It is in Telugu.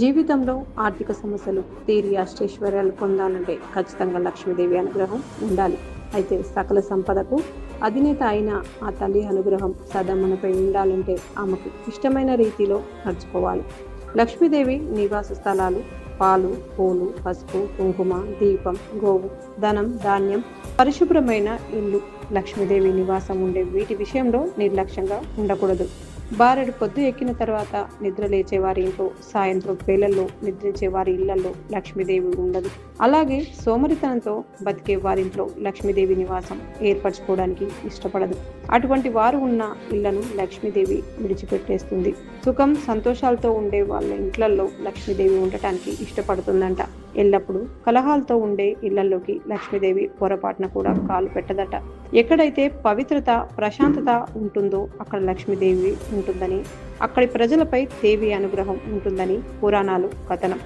జీవితంలో ఆర్థిక సమస్యలు తీరి అష్టైశ్వర్యాలు పొందాలంటే ఖచ్చితంగా లక్ష్మీదేవి అనుగ్రహం ఉండాలి. అయితే సకల సంపదకు అధినేత అయిన ఆ తల్లి అనుగ్రహం సదా మనపై ఉండాలంటే ఆమెకు ఇష్టమైన రీతిలో నడుచుకోవాలి. లక్ష్మీదేవి నివాస స్థలాలు పాలు, పూలు, పసుపు, కుంకుమ, దీపం, గోవు, ధనం, ధాన్యం, పరిశుభ్రమైన ఇల్లు. లక్ష్మీదేవి నివాసం ఉండే వీటి విషయంలో నిర్లక్ష్యంగా ఉండకూడదు. బారెడు పొద్దు ఎక్కిన తర్వాత నిద్ర లేచే వారి ఇంట్లో, సాయంత్రం వేళల్లో నిద్రించే వారి ఇళ్లలో లక్ష్మీదేవి ఉండదు. అలాగే సోమరితనంతో బతికే వారింట్లో లక్ష్మీదేవి నివాసం ఏర్పరచుకోవడానికి ఇష్టపడదు. అటువంటి వారు ఉన్న ఇళ్లను లక్ష్మీదేవి విడిచిపెట్టేస్తుంది. సుఖం సంతోషాలతో ఉండే వాళ్ళ ఇంట్లలో లక్ష్మీదేవి ఉండటానికి ఇష్టపడుతుందంట. ఎల్లప్పుడూ కలహాలతో ఉండే ఇళ్లలోకి లక్ష్మీదేవి పొరపాటున కూడా కాలు పెట్టదట. ఎక్కడైతే పవిత్రత, ప్రశాంతత ఉంటుందో అక్కడ లక్ష్మీదేవి ఉంటుందని, అక్కడి ప్రజలపై దేవి అనుగ్రహం ఉంటుందని పురాణాలు కథనం.